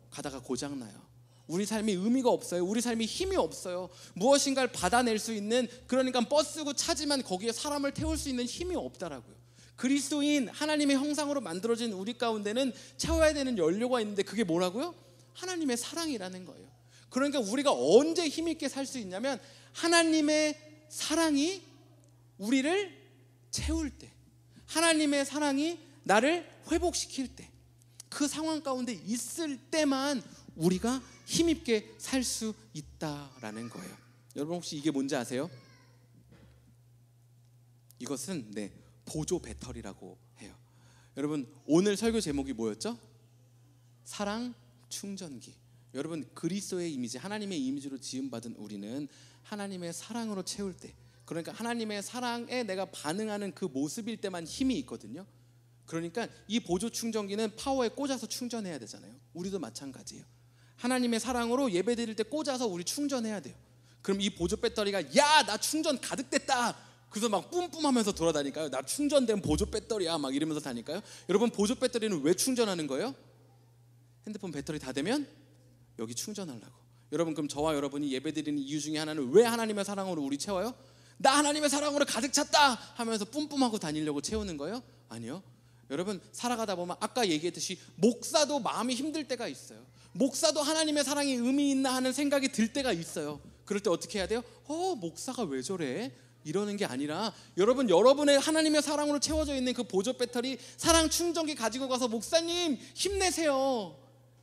Speaker 1: 가다가 고장나요. 우리 삶이 의미가 없어요. 우리 삶이 힘이 없어요. 무엇인가를 받아낼 수 있는, 그러니까 버스고 차지만 거기에 사람을 태울 수 있는 힘이 없다라고요. 그리스도인 하나님의 형상으로 만들어진 우리 가운데는 채워야 되는 연료가 있는데 그게 뭐라고요? 하나님의 사랑이라는 거예요. 그러니까 우리가 언제 힘있게 살 수 있냐면 하나님의 사랑이 우리를 채울 때, 하나님의 사랑이 나를 회복시킬 때, 그 상황 가운데 있을 때만 우리가 힘있게 살 수 있다라는 거예요. 여러분 혹시 이게 뭔지 아세요? 이것은 보조 배터리라고 해요. 여러분 오늘 설교 제목이 뭐였죠? 사랑 충전기. 여러분 그리스도의 이미지, 하나님의 이미지로 지음받은 우리는 하나님의 사랑으로 채울 때, 그러니까 하나님의 사랑에 내가 반응하는 그 모습일 때만 힘이 있거든요. 그러니까 이 보조 충전기는 파워에 꽂아서 충전해야 되잖아요. 우리도 마찬가지예요. 하나님의 사랑으로 예배 드릴 때 꽂아서 우리 충전해야 돼요. 그럼 이 보조 배터리가 야, 나 충전 가득 됐다, 그래서 막 뿜뿜하면서 돌아다니까요. 나 충전된 보조 배터리야 막 이러면서 다니까요. 여러분 보조 배터리는 왜 충전하는 거예요? 핸드폰 배터리 다 되면 여기 충전하려고. 여러분 그럼 저와 여러분이 예배 드리는 이유 중에 하나는 왜 하나님의 사랑으로 우리 채워요? 나 하나님의 사랑으로 가득 찼다 하면서 뿜뿜하고 다니려고 채우는 거예요? 아니요. 여러분 살아가다 보면 아까 얘기했듯이 목사도 마음이 힘들 때가 있어요. 목사도 하나님의 사랑이 의미 있나 하는 생각이 들 때가 있어요. 그럴 때 어떻게 해야 돼요? 목사가 왜 저래? 이러는 게 아니라 여러분의 하나님의 사랑으로 채워져 있는 그 보조 배터리, 사랑 충전기 가지고 가서 목사님 힘내세요.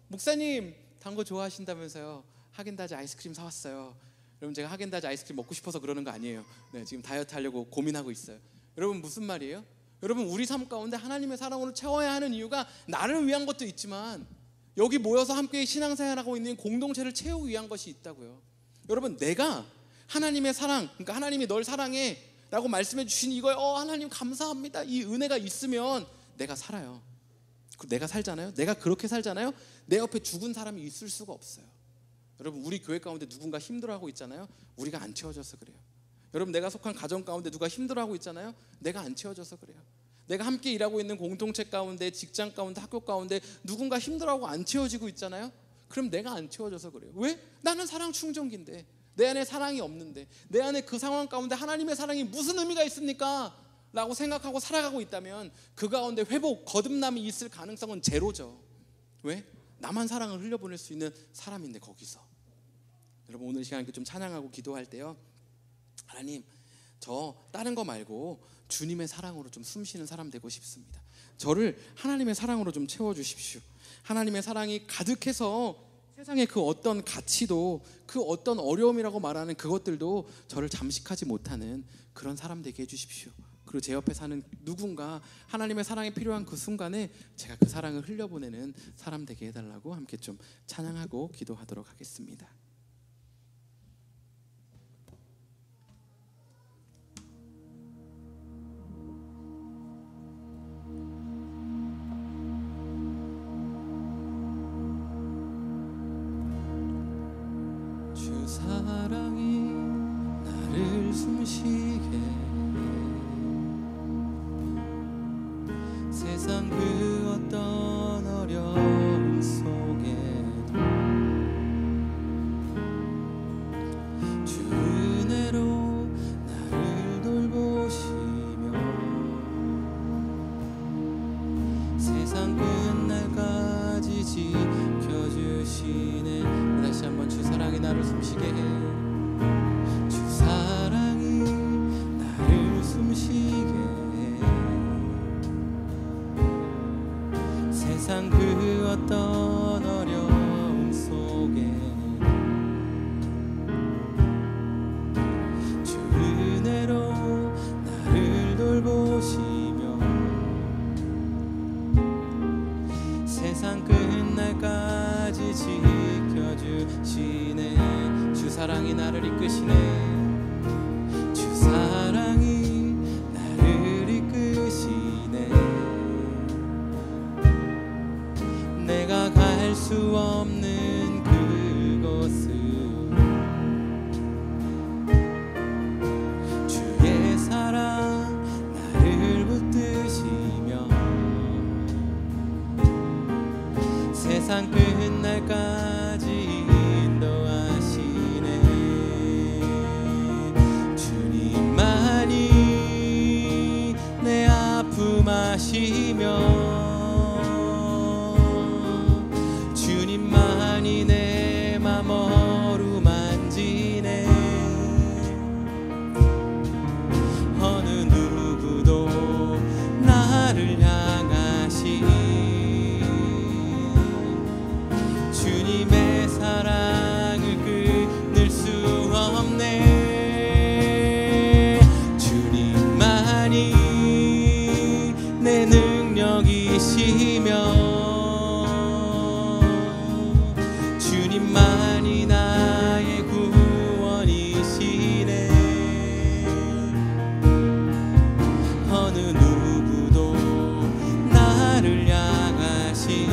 Speaker 1: 목사님 단 거 좋아하신다면서요. 하겐다즈 아이스크림 사왔어요. 여러분 제가 하겐다즈 아이스크림 먹고 싶어서 그러는 거 아니에요. 네, 지금 다이어트 하려고 고민하고 있어요. 여러분 무슨 말이에요? 여러분 우리 삶 가운데 하나님의 사랑으로 채워야 하는 이유가 나를 위한 것도 있지만 여기 모여서 함께 신앙생활하고 있는 공동체를 채우기 위한 것이 있다고요. 여러분 내가 하나님의 사랑, 그러니까 하나님이 널 사랑해 라고 말씀해 주신 이거에 하나님 감사합니다, 이 은혜가 있으면 내가 살아요. 내가 살잖아요. 내가 그렇게 살잖아요. 내 옆에 죽은 사람이 있을 수가 없어요. 여러분 우리 교회 가운데 누군가 힘들어하고 있잖아요. 우리가 안 채워줘서 그래요. 여러분 내가 속한 가정 가운데 누가 힘들어하고 있잖아요. 내가 안 채워줘서 그래요. 내가 함께 일하고 있는 공동체 가운데, 직장 가운데, 학교 가운데 누군가 힘들어하고 안 채워지고 있잖아요. 그럼 내가 안 채워줘서 그래요. 왜? 나는 사랑 충전기인데, 내 안에 사랑이 없는데, 내 안에 그 상황 가운데 하나님의 사랑이 무슨 의미가 있습니까? 라고 생각하고 살아가고 있다면 그 가운데 회복, 거듭남이 있을 가능성은 제로죠. 왜? 나만 사랑을 흘려보낼 수 있는 사람인데 거기서. 여러분 오늘 시간 좀 찬양하고 기도할 때요, 하나님 저 다른 거 말고 주님의 사랑으로 좀 숨쉬는 사람 되고 싶습니다. 저를 하나님의 사랑으로 좀 채워주십시오. 하나님의 사랑이 가득해서 세상의 그 어떤 가치도, 그 어떤 어려움이라고 말하는 그것들도 저를 잠식하지 못하는 그런 사람 되게 해주십시오. 그리고 제 옆에 사는 누군가 하나님의 사랑이 필요한 그 순간에 제가 그 사랑을 흘려보내는 사람 되게 해달라고 함께 좀 찬양하고 기도하도록 하겠습니다. 사랑이 나를 숨쉬게 해. 세상 그 어떤 어려움 속에도 주 은혜로 나를 돌보시며 세상 끝날까지 지켜주시네. 다시 한번 주 사랑이 나를 숨쉬게 해. 주 사랑이 나를 숨쉬게 해. 세상 그 어떤 어려움 속에 주 은혜로 나를 돌보시며 세상 끝날까지 지켜주시네. 주 사랑이 나를 이끄시네. 주 사랑이 나를 이끄시네. 내가 갈 수 없는 그곳을 주의 사랑 나를 붙드시며 세상 끝날까지 인도하시네. 주님만이 내 아픔 아시며 주님만이 내 맘 어루만지네. 어느 누구도 나를 향하시 주님의 사랑을 끊을 수 없네. 주님만이 내 능력이시며 주님만이 나의 구원이시네. 어느 누구도 나를 향하시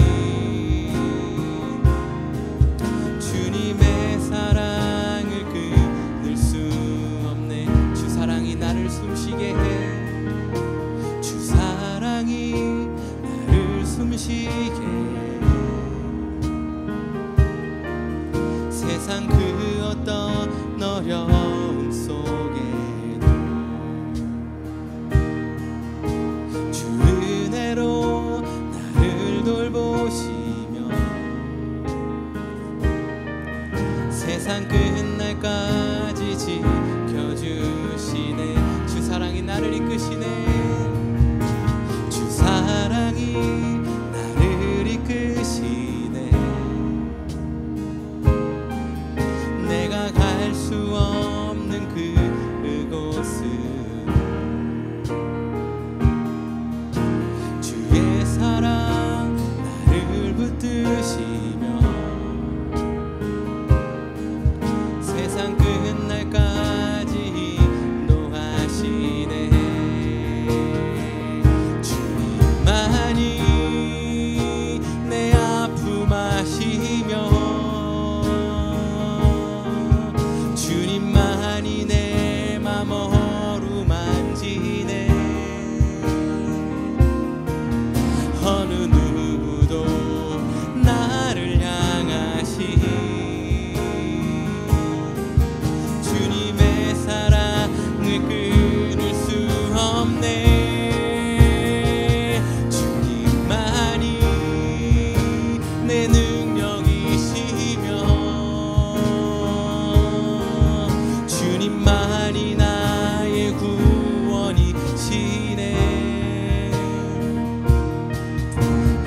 Speaker 1: 주님의 사랑을 끊을 수 없네. 주 사랑이 나를 숨쉬게 해. 주 사랑이 나를 숨쉬게 해. 세상 그 어떤 어려움 속에도 주 은혜로 나를 돌보시며 세상 끝날까지 지켜주시네. 주 사랑이 나를 이끄시네. 주 사랑이 나를 이끄시네. 내가 갈 수 없는 그곳을 주의 사랑 나를 붙드시며 세상 끝날까지 인도하시네. 주님만이 내 아픔 아시며 주님만이 내 맘 어루만지네. 어느 누구도 나를 향하시 주님의 사랑을 끊을 수 없네. 주님만이 내 능력이시며 주님만이 나의 구원이시네.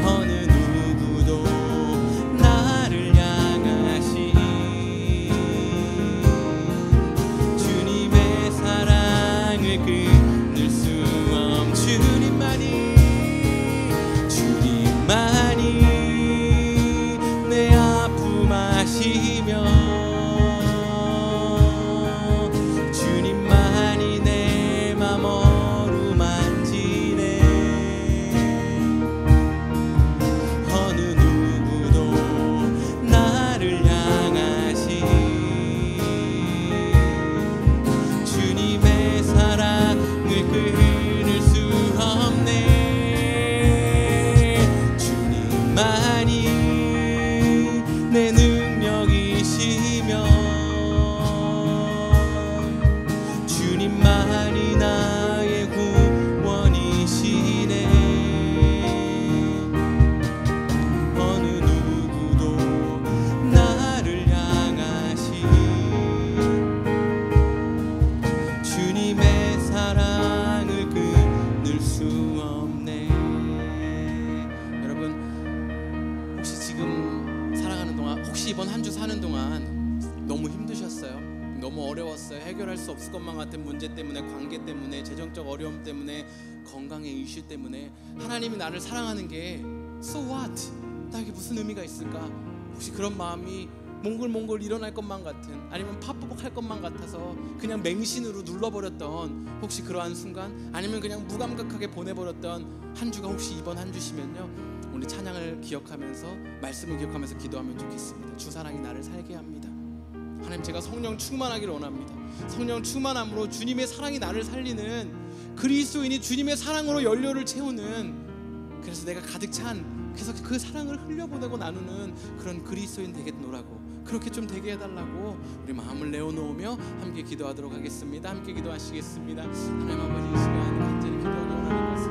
Speaker 1: 어느 누구도 나를 향하시 주님의 사랑을 끊을 수 없는 주님만이 혹시 이번 한 주 사는 동안 너무 힘드셨어요? 너무 어려웠어요? 해결할 수 없을 것만 같은 문제 때문에, 관계 때문에, 재정적 어려움 때문에, 건강의 이슈 때문에 하나님이 나를 사랑하는 게 So what? 나에게 무슨 의미가 있을까? 혹시 그런 마음이 몽글몽글 일어날 것만 같은, 아니면 팝업할 것만 같아서 그냥 맹신으로 눌러버렸던 혹시 그러한 순간, 아니면 그냥 무감각하게 보내버렸던 한 주가 혹시 이번 한 주시면요, 우리 찬양을 기억하면서, 말씀을 기억하면서 기도하면 좋겠습니다. 주 사랑이 나를 살게 합니다. 하나님, 제가 성령 충만하기를 원합니다. 성령 충만함으로 주님의 사랑이 나를 살리는, 그리스도인이 주님의 사랑으로 연료를 채우는, 그래서 내가 가득 찬, 그래서 그 사랑을 흘려보내고 나누는 그런 그리스도인 되겠노라고, 그렇게 좀 되게 해달라고 우리 마음을 내어놓으며 함께 기도하도록 하겠습니다. 함께 기도하시겠습니다. 하나님 아버지, 이 시간 간절히 기도하기 원하는 것은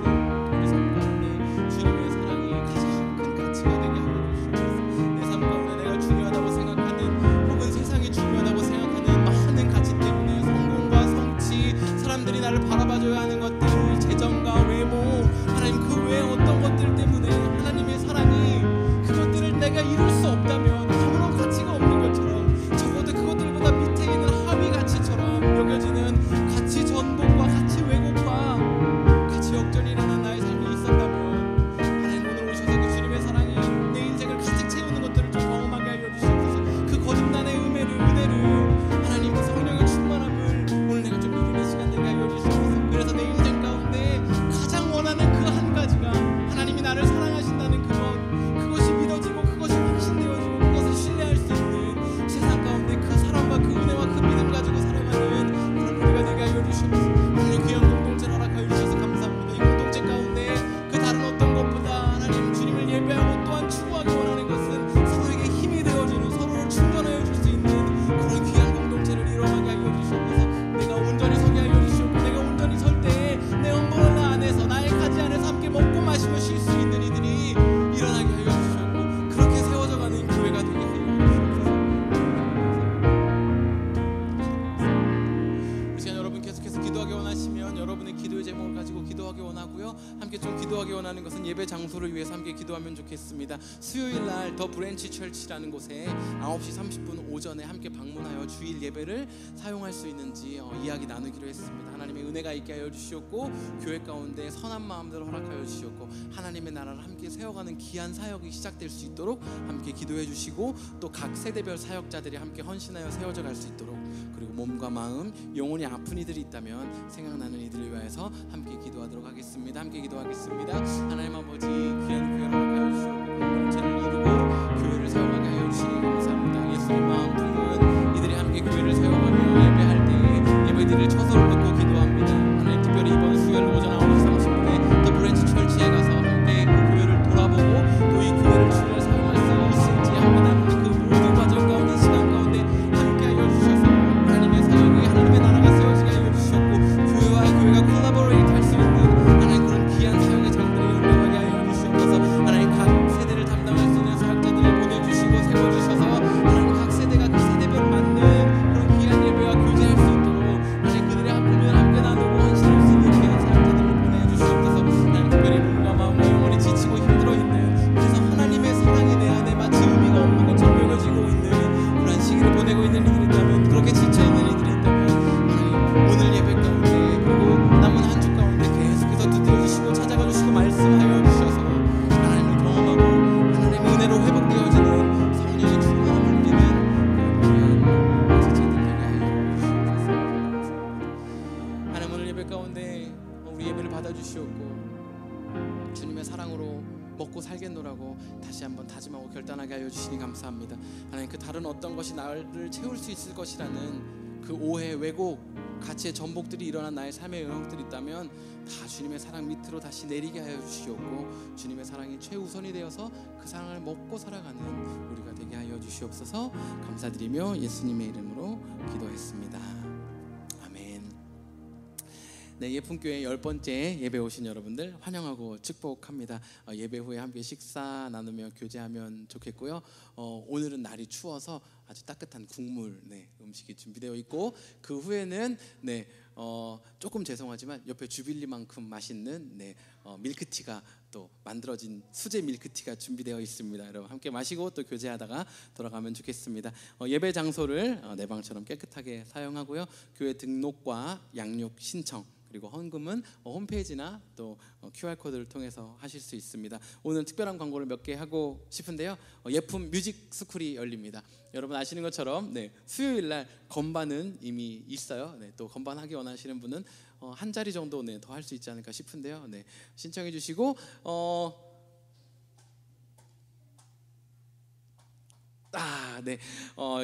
Speaker 1: 우리 삶 가운데 주님의 사랑이 가장 큰 가치가 되게 하여 주시옵소서. 내 삶 가운데 내가 중요하다고 생각하는, 혹은 세상이 중요하다고 생각하는 많은 가치 때문에, 성공과 성취, 사람들이 나를 바라봐줘야 하는 것들, 재정과 외모, 하나님 그 외에 어떤 것들 때문에 하나님의 사랑이, 그것들을 내가 이룰 수 없다면 아무런 가치가 없는 것처럼, 적어도 그것들보다 밑에 있는 하위 가치처럼 여겨지는 가치 전복과 가치 왜곡과 가치 역전이 일어난 나의 삶이 있었다면, 하나님 오늘 오셔서 그 주님의 사랑이 내 인생을 가득 채우는 것들을 좀 경험하게 하여 주시옵소서. 그 거듭남의 은혜를 하나님 그 성령의 충만함을 오늘 내가 좀 누리는 시간 되게 하여 주시옵소서. 그래서 내 인생 가운데 가장 원하는 그 한 가지가 하나님이 나를 사랑하신다는 그것이 믿어지고, 그것이 확신되어지고, 그것을 신뢰할 수 있는 세상 가운데 그 사랑과 그 은혜와 그 믿음 가지고 살아가는 그런 우리가 되게 하여 주시옵소서. 하나님 귀한 공동체를 허락하여 주셔서 감사합니다. 이 공동체 가운데 그 다른 어떤 것보다 하나님 주님을 예배하고 또한 추구하기 원하는 것은 서로에게 힘이 되어주는, 서로를 충전하여 줄 수 있는 그런 귀한 공동체를 이루어가게 하여 주시옵소서. 내가 온전히 서게 하여 주시옵고, 내가 온전히 설 때에 내 엄벌 안에서, 나의 가지 안에서 함께 먹고 마시며 쉴 수 있는 이들이 일어나게 하여 주시옵고, 그렇게 세워져가는 교회가 되게 하여 주시옵소서. 우리 시간 여러분 계속해서 기도하기 원하시면 여러분의 기도의 제목을 가지고 기도하기 원하고요, 함께 좀 기도하기 원하는 것은 예배 장소를 위해서 함께 기도하면 좋겠습니다. 수요일날 더 브랜치 철치라는 곳에 9시 30분 오전에 함께 방문하여 주일 예배를 사용할 수 있는지 이야기 나누기로 했습니다. 하나님의 은혜가 있게 하여 주시옵고, 교회 가운데 선한 마음들을 허락하여 주시옵고, 하나님의 나라를 함께 세워가는 귀한 사역이 시작될 수 있도록 함께 기도해 주시고, 또 각 세대별 사역자들이 함께 헌신하여 세워져 갈 수 있도록, 그리고 몸과 마음, 영혼이 아픈 이들이 있다면 생각나는 이들을 위해서 함께 기도하도록 하겠습니다. 함께 기도하겠습니다. 하나님 아버지, 귀한 교회를 허락하여 주시옵고, 공동체를 이루고 교회를 세워가게 하여 주시니 감사합니다. 예수님 마음 품은 이들이 함께 교회를 세워가며 예배할 때에 예배드릴 처소를 놓고 기도합니다. 하나님, 특별히 이번 수요일 오전 9시 30분에 더 브랜치 철치에 가서 함께 그 교회를 돌아보고, 또 이 교회를 주일 사용할 수 있을지 함께 나누는 그 모든 과정 가운데, 시간 가운데 함께 하여 주셔서 하나님의 사역이, 하나님의 나라가 세워지게 하여 주셨고, 교회와 교회가 콜라보레이트 할 수 있는 하나님 그런 귀한 사역의 장들이 연명하게 하여 주시옵소서. 하나님 각 세대를 담당할 수 있는 사역자들을 보내주시고 세워주셔서, 하나님 각 세대가 그 세대별 맞는 그런 귀한 예배와 교제할 수 있도록 하나님 그들의 아픔을 함께 나누고 헌신할 수 있는 귀한 사역자들을 보내주시옵소서. 하나님 특별히 몸과 마음과 영혼이 지치고 힘들어 있는, 그래서 하나님의 사랑이 내 안에 마치 의미가 없는 것처럼 여겨지고 있는 그런 시기를 보내고 있는 이들이 있다면, 그렇게 지쳐있는 이들이 있다면, 하나님 오늘 예배 가운데, 그리고 남은 한 주 가운데 계속해서 두드려 주시고 찾아가 주시고 말씀하여 주셔서 하나님을 경험하고 하나님의 은혜로 회복되어지는 성령의 충만함을 누리는 귀한 지체들 되게 하여 주시옵소서. 하나님 오늘 예배 가운데 우리 예배를 받아주시옵고, 주님의 사랑으로 먹고 살겠노라고 다시 한번 다짐하고 결단하게 하여 주시니 감사합니다. 하나님, 그 다른 어떤 것이 나를 채울 수 있을 것이라는 그 오해, 왜곡, 가치의 전복들이 일어난 나의 삶의 영역들이 있다면 다 주님의 사랑 밑으로 다시 내리게 하여 주시옵고, 주님의 사랑이 최우선이 되어서 그 사랑을 먹고 살아가는 우리가 되게 하여 주시옵소서. 감사드리며 예수님의 이름으로 기도했습니다. 아멘. 네, 예쁜교회 10번째 예배 오신 여러분들 환영하고 축복합니다. 예배 후에 함께 식사 나누며 교제하면 좋겠고요. 오늘은 날이 추워서 아주 따뜻한 국물, 음식이 준비되어 있고, 그 후에는 조금 죄송하지만 옆에 주빌리만큼 맛있는 밀크티가 또 만들어진 수제 밀크티가 준비되어 있습니다. 여러분 함께 마시고 또 교제하다가 돌아가면 좋겠습니다. 예배 장소를 내 방처럼 깨끗하게 사용하고요. 교회 등록과 양육 신청 그리고 헌금은 홈페이지나 또 QR코드를 통해서 하실 수 있습니다. 오늘 특별한 광고를 몇 개 하고 싶은데요. 예품 뮤직 스쿨이 열립니다. 여러분 아시는 것처럼 수요일 날 건반은 이미 있어요. 또 건반 하기 원하시는 분은 한 자리 정도 더 할 수 있지 않을까 싶은데요. 신청해 주시고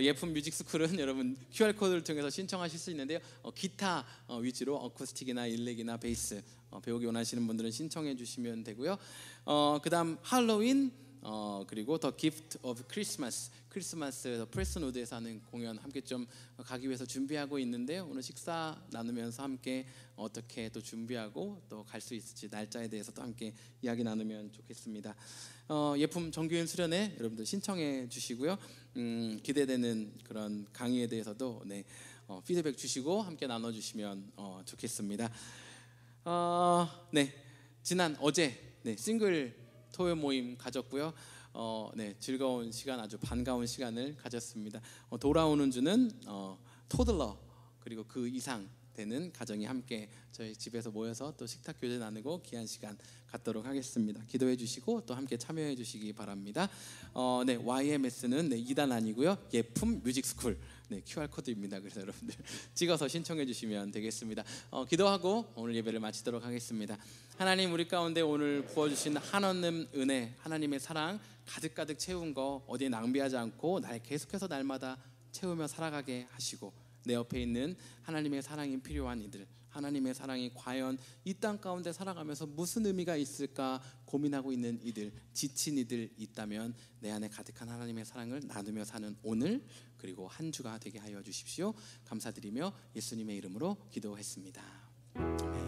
Speaker 1: 예품 뮤직 스쿨은 여러분 QR코드를 통해서 신청하실 수 있는데요. 기타 위주로 어쿠스틱이나 일렉이나 베이스 배우기 원하시는 분들은 신청해 주시면 되고요. 그다음 할로윈 그리고 더 기프트 오브 크리스마스 프레스노드에서 하는 공연 함께 좀 가기 위해서 준비하고 있는데요. 오늘 식사 나누면서 함께 어떻게 또 준비하고 또 갈 수 있을지 날짜에 대해서 또 함께 이야기 나누면 좋겠습니다. 예품 정규인 수련회 여러분들 신청해 주시고요. 기대되는 그런 강의에 대해서도 피드백 주시고 함께 나눠주시면 좋겠습니다. 지난 어제 싱글 토요 모임 가졌고요. 즐거운 시간 아주 반가운 시간을 가졌습니다. 돌아오는 주는 토들러 그리고 그 이상 되는 가정이 함께 저희 집에서 모여서 또 식탁 교제 나누고 귀한 시간 갖도록 하겠습니다. 기도해 주시고 또 함께 참여해 주시기 바랍니다. YMS는 2단 아니고요. 예품 뮤직 스쿨 QR코드입니다. 그래서 여러분들 찍어서 신청해 주시면 되겠습니다. 기도하고 오늘 예배를 마치도록 하겠습니다. 하나님 우리 가운데 오늘 부어주신 한없는 은혜 하나님의 사랑 가득가득 채운 거 어디에 낭비하지 않고 계속해서 날마다 채우며 살아가게 하시고 내 옆에 있는 하나님의 사랑이 필요한 이들 하나님의 사랑이 과연 이 땅 가운데 살아가면서 무슨 의미가 있을까 고민하고 있는 이들 지친 이들 있다면 내 안에 가득한 하나님의 사랑을 나누며 사는 오늘 그리고 한 주가 되게 하여 주십시오. 감사드리며 예수님의 이름으로 기도했습니다. 아멘.